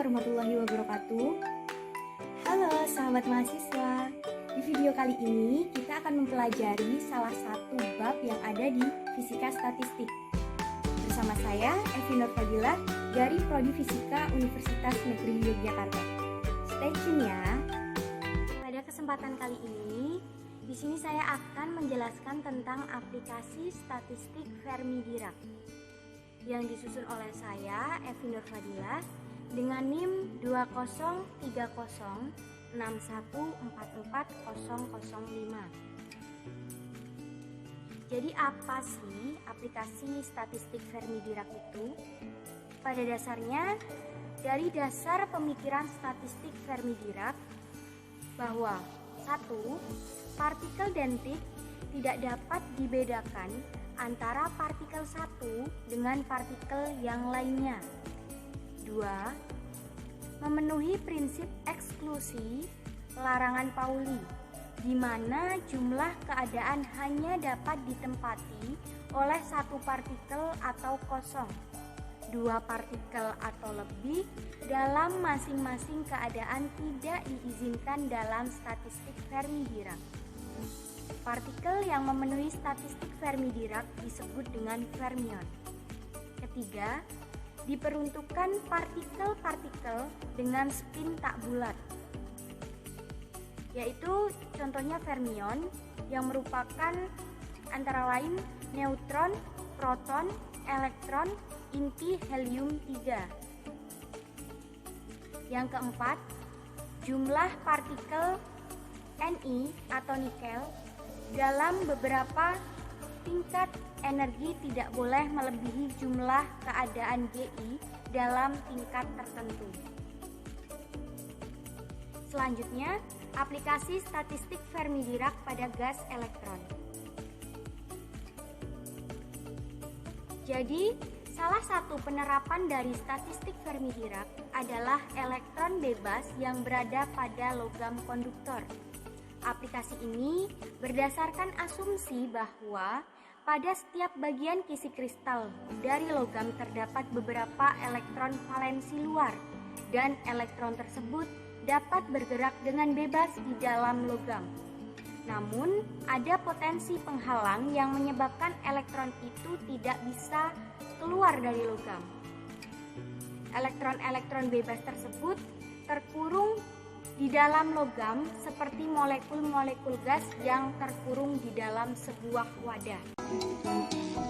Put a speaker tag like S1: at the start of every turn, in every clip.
S1: warahmatullahi wabarakatuh. Halo sahabat mahasiswa. Di video kali ini kita akan mempelajari salah satu bab yang ada di Fisika Statistik. Bersama saya Evi Nur Fadila dari Prodi Fisika Universitas Negeri Yogyakarta. Stay tune ya. Pada kesempatan kali ini, di sini saya akan menjelaskan tentang aplikasi statistik Fermi-Dirac yang disusun oleh saya, Evi Nur Fadila, dengan NIM 20306144005. Jadi apa sih aplikasi statistik Fermi-Dirac itu? Pada dasarnya, dari dasar pemikiran statistik Fermi-Dirac bahwa 1. Partikel dentik tidak dapat dibedakan antara partikel satu dengan partikel yang lainnya. 2. Memenuhi prinsip eksklusi larangan Pauli, di mana jumlah keadaan hanya dapat ditempati oleh satu partikel atau kosong, dua partikel atau lebih dalam masing-masing keadaan tidak diizinkan dalam statistik Fermi-Dirac. Partikel yang memenuhi statistik Fermi-Dirac disebut dengan fermion. Ketiga, diperuntukkan partikel-partikel dengan spin tak bulat, yaitu contohnya fermion yang merupakan antara lain neutron, proton, elektron, inti helium-3. Yang keempat, jumlah partikel Ni atau nikel dalam beberapa tingkat energi tidak boleh melebihi jumlah keadaan Gi dalam tingkat tertentu. Selanjutnya, aplikasi statistik Fermi-Dirac pada gas elektron. Jadi, salah satu penerapan dari statistik Fermi-Dirac adalah elektron bebas yang berada pada logam konduktor. Aplikasi ini berdasarkan asumsi bahwa pada setiap bagian kisi kristal dari logam terdapat beberapa elektron valensi luar dan elektron tersebut dapat bergerak dengan bebas di dalam logam. Namun, ada potensi penghalang yang menyebabkan elektron itu tidak bisa keluar dari logam. Elektron-elektron bebas tersebut terkurung di dalam logam seperti molekul-molekul gas yang terkurung di dalam sebuah wadah.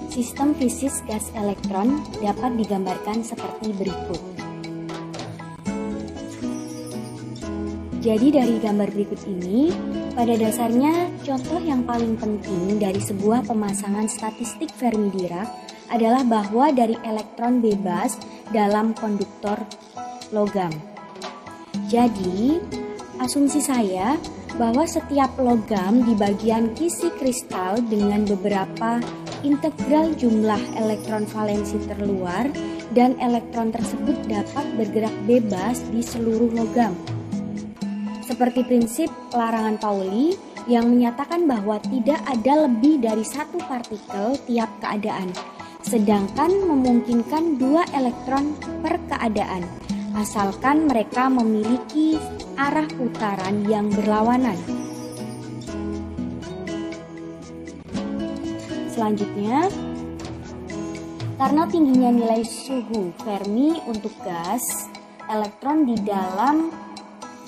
S1: Sistem fisis gas elektron dapat digambarkan seperti berikut. Jadi dari gambar berikut ini, pada dasarnya contoh yang paling penting dari sebuah pemasangan statistik Fermi-Dirac adalah bahwa dari elektron bebas dalam konduktor logam. Jadi, asumsi saya bahwa setiap logam di bagian kisi kristal dengan beberapa integral jumlah elektron valensi terluar dan elektron tersebut dapat bergerak bebas di seluruh logam. Seperti prinsip larangan Pauli yang menyatakan bahwa tidak ada lebih dari satu partikel tiap keadaan, sedangkan memungkinkan 2 elektron per keadaan, asalkan mereka memiliki arah putaran yang berlawanan. Selanjutnya, karena tingginya nilai suhu Fermi untuk gas, elektron di dalam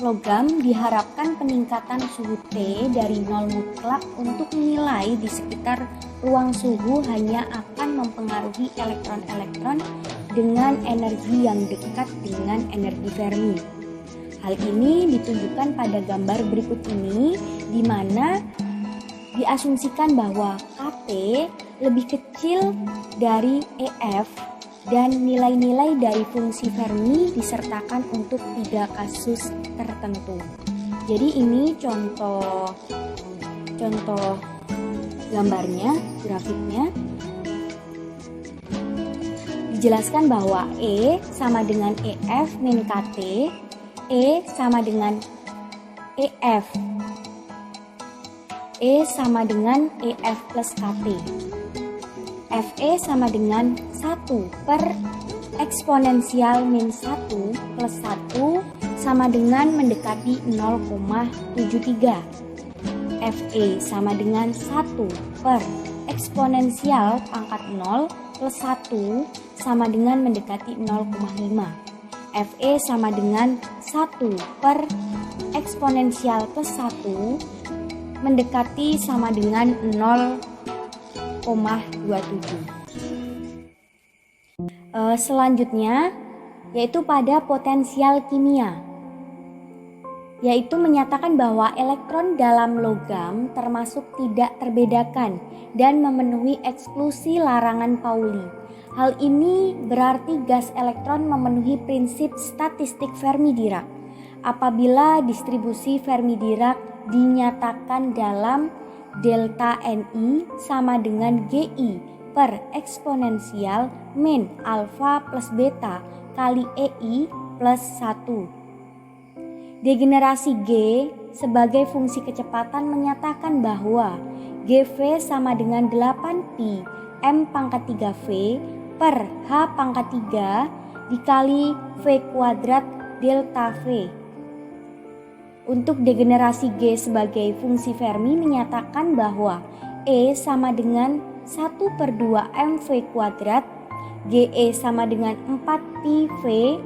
S1: logam diharapkan peningkatan suhu T dari 0 mutlak untuk nilai di sekitar ruang suhu hanya akan mempengaruhi elektron-elektron dengan energi yang dekat dengan energi Fermi. Hal ini ditunjukkan pada gambar berikut ini, di mana diasumsikan bahwa Kp lebih kecil dari EF dan nilai-nilai dari fungsi Fermi disertakan untuk 3 kasus tertentu. Jadi ini contoh gambarnya, grafiknya. Dijelaskan bahwa E sama dengan EF min KT, E sama dengan EF, E sama dengan EF plus KT, Fe sama dengan 1 per eksponensial min 1 plus 1 sama dengan mendekati 0,73. Fe sama dengan 1 per eksponensial pangkat 0 plus 1 sama dengan mendekati 0,5. Fe sama dengan 1 per eksponensial plus 1 mendekati sama dengan 0,27. Selanjutnya yaitu pada potensial kimia, yaitu menyatakan bahwa elektron dalam logam termasuk tidak terbedakan dan memenuhi eksklusi larangan Pauli. Hal ini berarti gas elektron memenuhi prinsip statistik Fermi-Dirac apabila distribusi Fermi-Dirac dinyatakan dalam delta Ni sama dengan Gi per eksponensial min alfa plus beta kali Ei plus 1. Degenerasi G sebagai fungsi kecepatan menyatakan bahwa Gv sama dengan 8pi m pangkat 3V per H pangkat 3 dikali V kuadrat delta V. Untuk degenerasi G sebagai fungsi Fermi menyatakan bahwa E sama dengan 1/2 mv kuadrat, Ge sama dengan 4pi V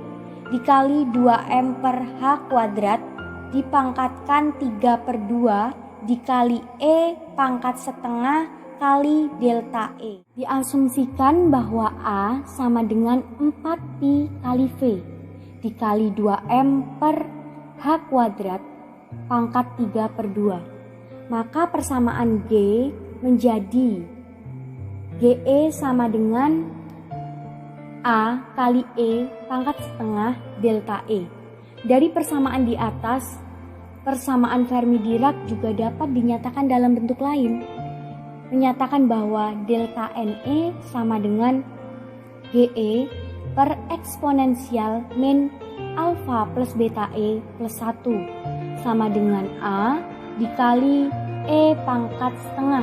S1: dikali 2m per H kuadrat dipangkatkan 3/2 dikali E pangkat setengah kali delta E. Diasumsikan bahwa A sama dengan 4pi kali V dikali 2m per H kuadrat pangkat 3/2. Maka persamaan G menjadi Ge sama dengan A kali E pangkat setengah delta E. Dari persamaan di atas, persamaan Fermi-Dirac juga dapat dinyatakan dalam bentuk lain, menyatakan bahwa delta Ne sama dengan Ge per eksponensial min alfa plus beta E plus 1 sama dengan A dikali E pangkat setengah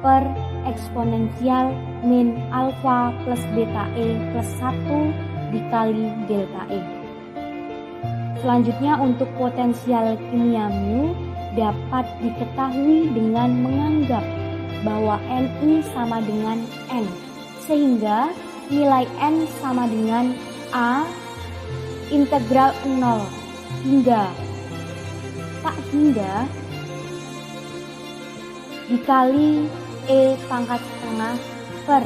S1: per eksponensial min alfa plus beta E plus 1 dikali delta E. Selanjutnya untuk potensial kimia mu dapat diketahui dengan menganggap bahwa Ni sama dengan N, sehingga nilai N sama dengan A integral 0 hingga dikali E pangkat setengah per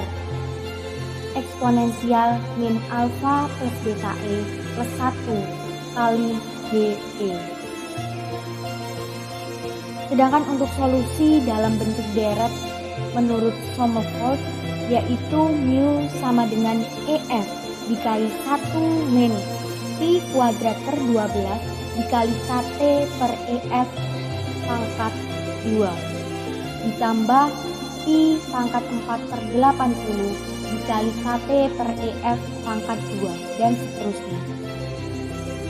S1: eksponensial min alfa plus beta E plus 1 kali Ge. Sedangkan untuk solusi dalam bentuk deret menurut Sommerfeld yaitu mu sama dengan EF dikali 1 min pi kuadrat per 12 dikali KT per EF pangkat 2 ditambah pi pangkat 4/80 dikali KT per EF pangkat 2 dan seterusnya.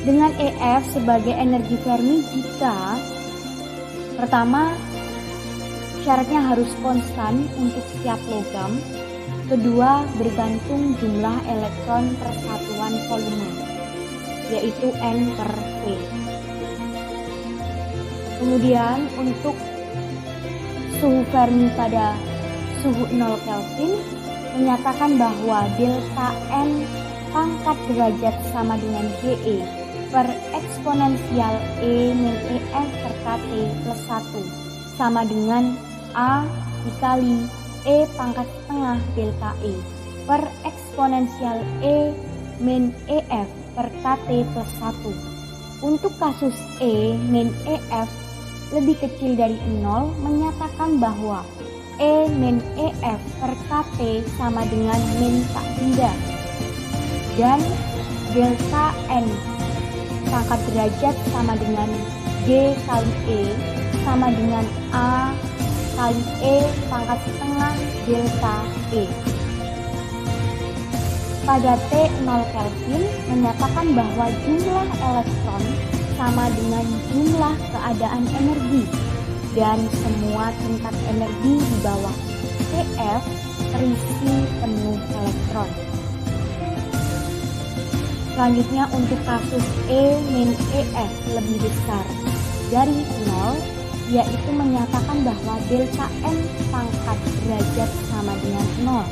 S1: Dengan EF sebagai energi Fermi jika pertama syaratnya harus konstan untuk setiap logam, kedua bergantung jumlah elektron per satuan volume yaitu N per V. Kemudian untuk suhu Fermi pada suhu 0 Kelvin menyatakan bahwa delta N pangkat derajat sama dengan Ge per eksponensial E min EF per KT plus 1 sama dengan A dikali E pangkat setengah delta E per eksponensial E min EF per KT plus 1. Untuk kasus E min EF lebih kecil dari 0 menyatakan bahwa E min EF per KT sama dengan min tak benda dan delta N pangkat derajat sama dengan G kali E sama dengan A kali E pangkat setengah delta E. Pada T0 Kelvin menyatakan bahwa jumlah elektron sama dengan jumlah keadaan energi dan semua tingkat energi di bawah TF terisi penuh elektron. Selanjutnya untuk kasus E-EF lebih besar dari 0, yaitu menyatakan bahwa delta N pangkat derajat sama dengan 0.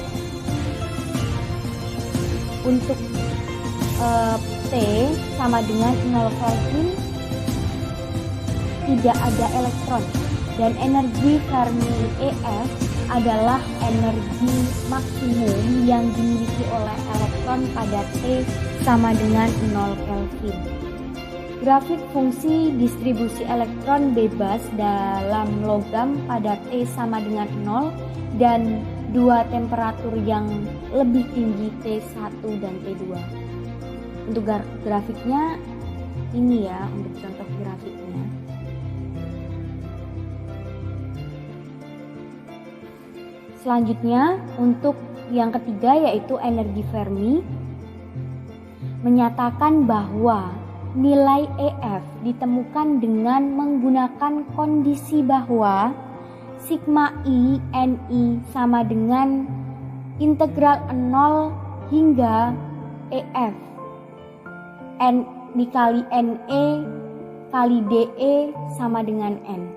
S1: Untuk T sama dengan 0 Kelvin, tidak ada elektron, dan energi Fermi EF adalah energi maksimum yang dimiliki oleh elektron pada T sama dengan 0 Kelvin. Grafik fungsi distribusi elektron bebas dalam logam pada T sama dengan 0 dan dua temperatur yang lebih tinggi T1 dan T2. Untuk grafiknya ini ya, untuk contoh grafiknya. Selanjutnya untuk yang ketiga yaitu energi Fermi, menyatakan bahwa nilai EF ditemukan dengan menggunakan kondisi bahwa sigma I Ni sama dengan integral 0 hingga EF N dikali Ne kali De sama dengan N.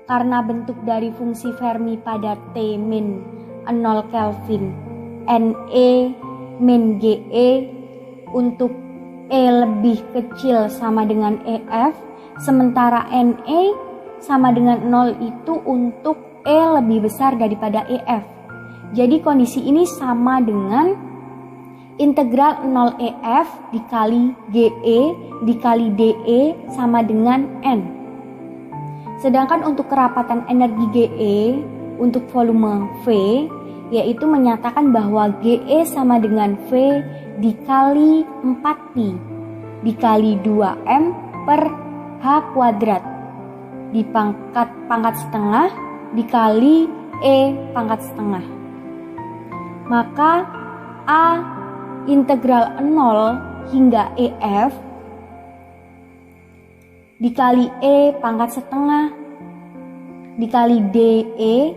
S1: Karena bentuk dari fungsi Fermi pada T min 0 Kelvin Ne min Ge untuk E lebih kecil sama dengan EF, sementara Ne sama dengan 0 itu untuk E lebih besar daripada EF. Jadi kondisi ini sama dengan integral 0 EF dikali Ge dikali De sama dengan N. Sedangkan untuk kerapatan energi Ge untuk volume V yaitu menyatakan bahwa Ge sama dengan V dikali 4pi dikali 2m per H kuadrat di pangkat setengah dikali E pangkat setengah. Maka A integral 0 hingga EF dikali E pangkat setengah dikali DE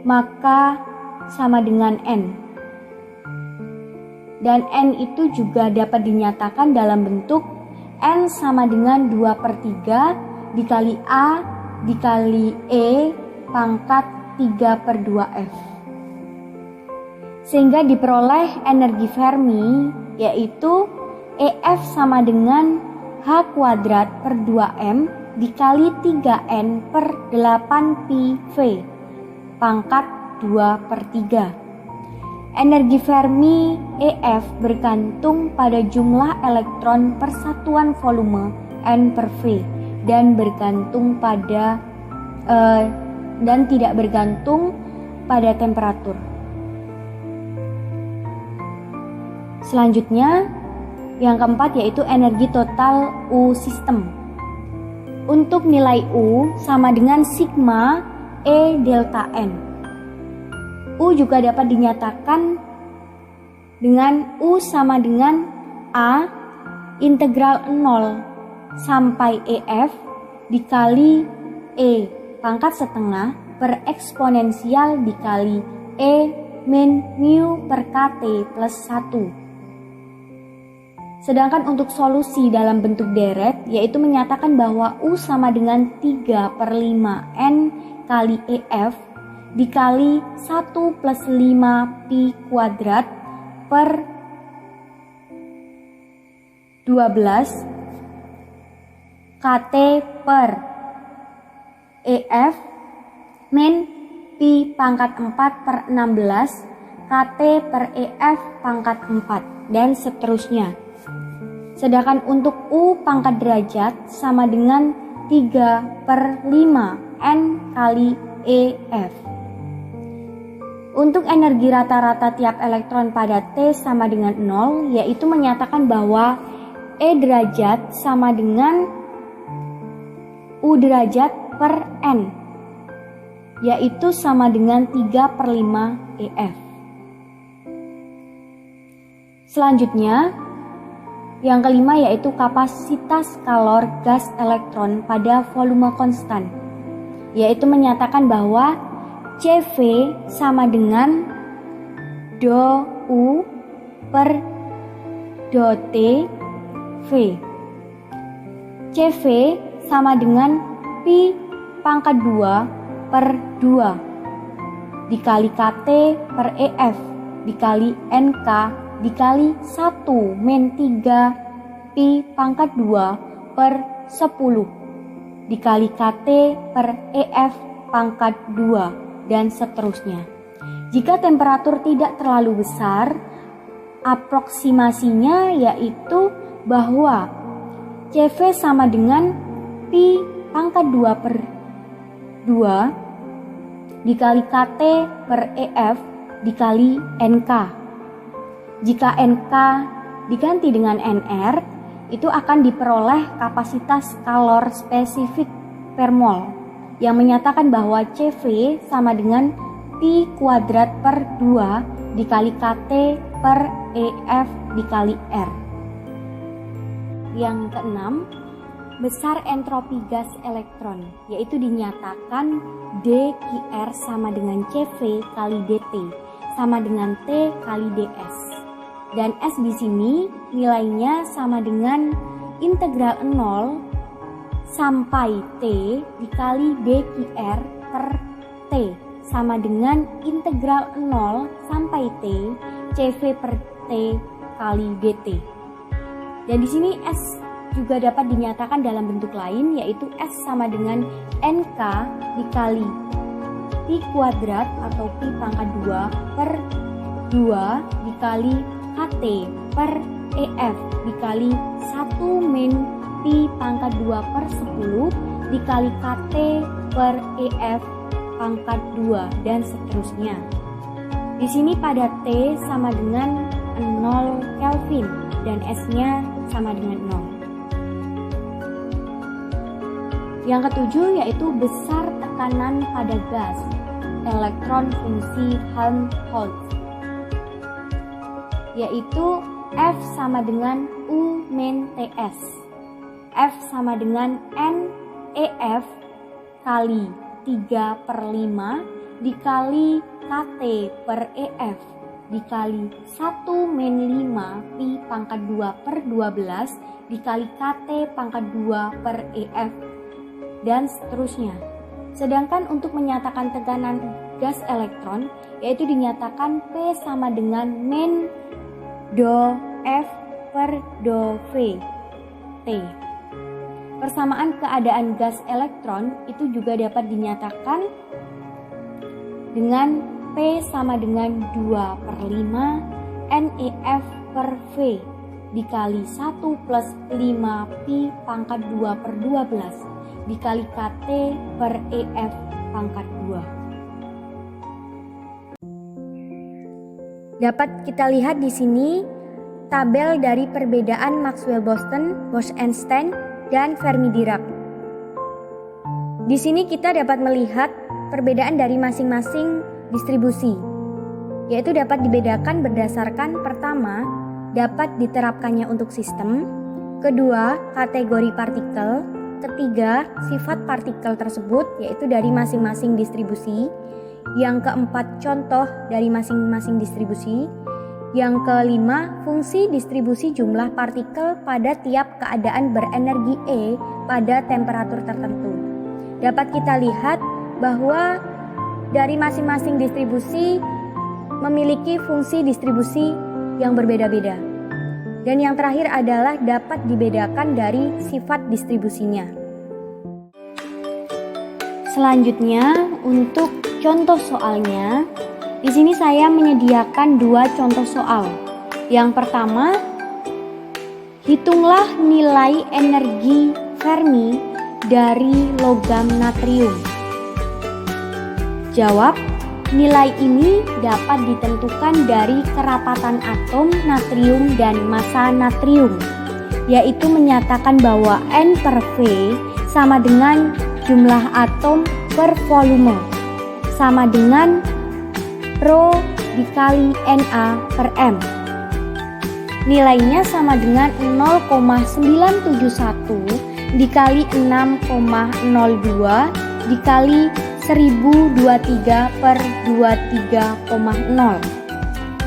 S1: maka sama dengan N. Dan N itu juga dapat dinyatakan dalam bentuk N sama dengan 2/3 dikali A dikali E pangkat 3/2F. Sehingga diperoleh energi Fermi yaitu EF sama dengan H kuadrat per 2M dikali 3N per 8pi V pangkat 2/3. Energi Fermi EF bergantung pada jumlah elektron per satuan volume N per V dan bergantung pada dan tidak bergantung pada temperatur. Selanjutnya yang keempat yaitu energi total U sistem. Untuk nilai U sama dengan sigma E delta N. U juga dapat dinyatakan dengan U sama dengan A integral 0 sampai EF dikali E pangkat setengah per eksponensial dikali E min mu per KT plus 1. Sedangkan untuk solusi dalam bentuk deret yaitu menyatakan bahwa U sama dengan 3/5N kali EF dikali 1 plus 5pi kuadrat per 12 KT per EF min pi pangkat 4 per 16 KT per EF pangkat 4 dan seterusnya. Sedangkan untuk U pangkat derajat sama dengan 3/5N kali EF. Untuk energi rata-rata tiap elektron pada T sama dengan 0 yaitu menyatakan bahwa E derajat sama dengan U derajat per N yaitu sama dengan 3/5 EF. Selanjutnya yang kelima yaitu kapasitas kalor gas elektron pada volume konstan, yaitu menyatakan bahwa CV sama dengan do U per do T V. CV sama dengan Pi pangkat 2 per 2 dikali KT per EF dikali NK dikali 1 min 3 Pi pangkat 2 per 10 dikali KT per EF pangkat 2 dan seterusnya. Jika temperatur tidak terlalu besar, aproksimasinya yaitu bahwa CV sama dengan Pi pangkat 2 per 2 dikali KT per EF dikali NK. Jika NK diganti dengan NR, itu akan diperoleh kapasitas kalor spesifik per mol yang menyatakan bahwa CV sama dengan Pi kuadrat per 2 dikali KT per EF dikali R. Yang keenam, besar entropi gas elektron, yaitu dinyatakan dQr sama dengan CV kali dt sama dengan T kali ds. Dan S di sini nilainya sama dengan integral 0 sampai T dikali dQr per T sama dengan integral 0 sampai T CV per T kali dt. Dan di sini S juga dapat dinyatakan dalam bentuk lain, yaitu S sama dengan NK dikali Pi kuadrat atau Pi pangkat 2 per 2 dikali KT per EF dikali 1 min Pi pangkat 2 per 10 dikali KT per EF pangkat 2 dan seterusnya. Di sini pada T sama dengan 0 Kelvin dan S-nya sama dengan 0. Yang ketujuh yaitu besar tekanan pada gas, elektron fungsi Helmholtz, yaitu F sama dengan U min TS. F sama dengan N EF kali 3 per 5 dikali KT per EF dikali 1 min 5 Pi pangkat 2 per 12 dikali KT pangkat 2 per EF dan seterusnya. Sedangkan untuk menyatakan tekanan gas elektron, yaitu dinyatakan P sama dengan min do F per do V T. Persamaan keadaan gas elektron itu juga dapat dinyatakan dengan P sama dengan 2 per 5 NEF per V dikali 1 plus 5 Pi pangkat 2 per 12 dikali KT per EF pangkat 2. Dapat kita lihat di sini tabel dari perbedaan Maxwell-Boson, Bose-Einstein, dan Fermi-Dirac. Di sini kita dapat melihat perbedaan dari masing-masing distribusi, yaitu dapat dibedakan berdasarkan pertama, dapat diterapkannya untuk sistem, kedua, kategori partikel, ketiga, sifat partikel tersebut yaitu dari masing-masing distribusi, yang keempat, contoh dari masing-masing distribusi, yang kelima, fungsi distribusi jumlah partikel pada tiap keadaan berenergi E pada temperatur tertentu. Dapat kita lihat bahwa dari masing-masing distribusi memiliki fungsi distribusi yang berbeda-beda. Dan yang terakhir adalah dapat dibedakan dari sifat distribusinya. Selanjutnya, untuk contoh soalnya, di sini saya menyediakan 2 contoh soal. Yang pertama, hitunglah nilai energi Fermi dari logam natrium. Jawab, nilai ini dapat ditentukan dari kerapatan atom natrium dan massa natrium, yaitu menyatakan bahwa N per V sama dengan jumlah atom per volume, sama dengan Rho dikali Na per M. Nilainya sama dengan 0,971 dikali 6,02 dikali 1023 per 23,0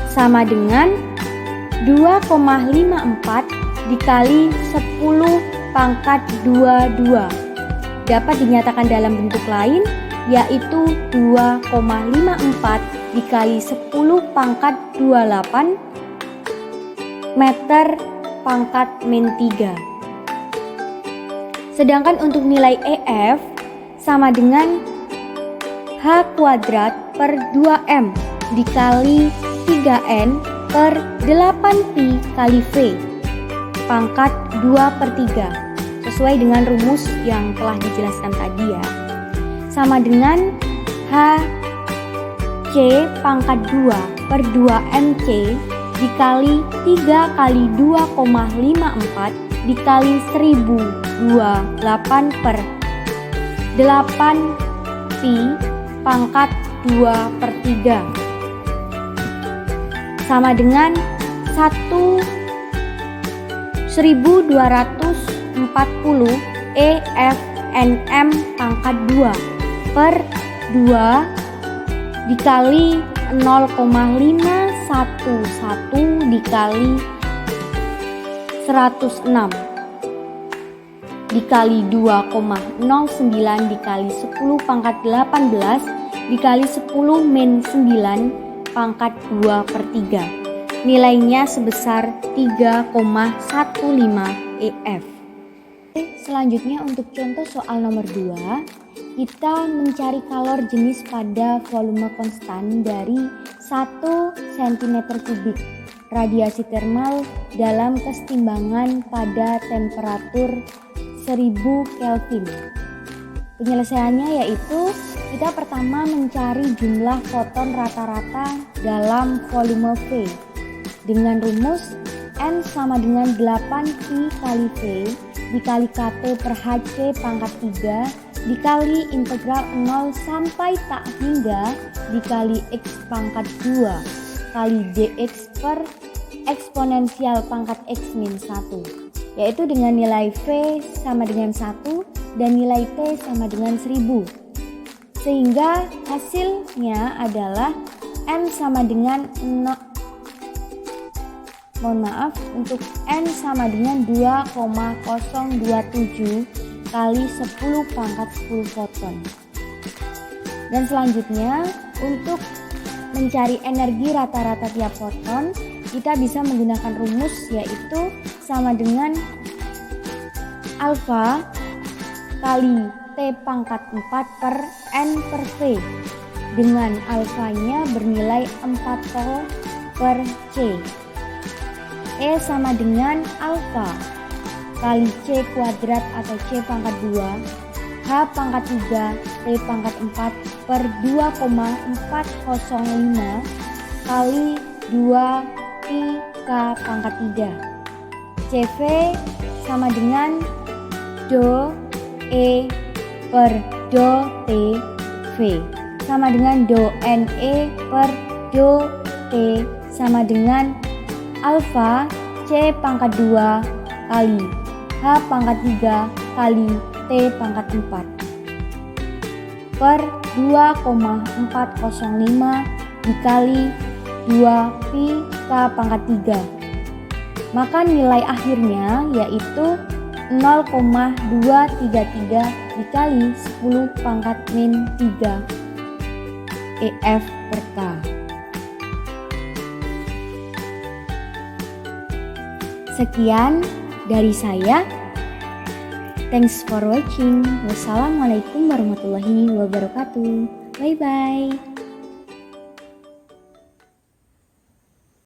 S1: sama dengan 2,54 dikali 10 pangkat 22 dapat dinyatakan dalam bentuk lain, yaitu 2,54 dikali 10 pangkat 28 meter pangkat min 3. Sedangkan untuk nilai EF sama dengan H kuadrat per 2M dikali 3N per 8Pi kali V pangkat 2/3 sesuai dengan rumus yang telah dijelaskan tadi ya. Sama dengan HC pangkat 2 per 2MC dikali 3 kali 2,54 dikali 1028 per 8Pi pangkat 2/3 sama dengan 1240 EFNM pangkat 2 per 2 dikali 0,511 dikali 106 dikali 2,09 dikali 10 pangkat 18 dikali 10 min 9 pangkat 2/3. Nilainya sebesar 3,15 EF. Selanjutnya untuk contoh soal nomor 2, kita mencari kalor jenis pada volume konstan dari 1 cm3 radiasi termal dalam kesetimbangan pada temperatur 1000 Kelvin. Penyelesaiannya yaitu kita pertama mencari jumlah foton rata-rata dalam volume V dengan rumus N sama dengan 8Pi kali V dikali KT per HC pangkat 3 dikali integral 0 sampai tak hingga dikali X pangkat 2 kali dx per eksponensial pangkat X min 1, yaitu dengan nilai V sama dengan 1 dan nilai T sama dengan 1000. Sehingga hasilnya adalah N sama dengan untuk N sama dengan 2,027 kali 10 pangkat 10 foton. Dan selanjutnya untuk mencari energi rata-rata tiap foton, kita bisa menggunakan rumus yaitu sama dengan alfa kali T pangkat 4 per N per V dengan alfanya bernilai 40 per C. E sama dengan alfa kali C kuadrat atau C pangkat 2 H pangkat 3 T pangkat 4 per 2,405 kali 2 Pi K pangkat 3. CV sama dengan Do E per Do T V sama dengan Do NE per Do T sama dengan alfa C pangkat 2 kali H pangkat 3 kali T pangkat 4 per 2,405 dikali 2 Pi K pangkat 3. Maka nilai akhirnya yaitu 0,233 dikali 10 pangkat min 3 EF per K. Sekian dari saya. Thanks for watching. Wassalamualaikum warahmatullahi wabarakatuh. Bye bye.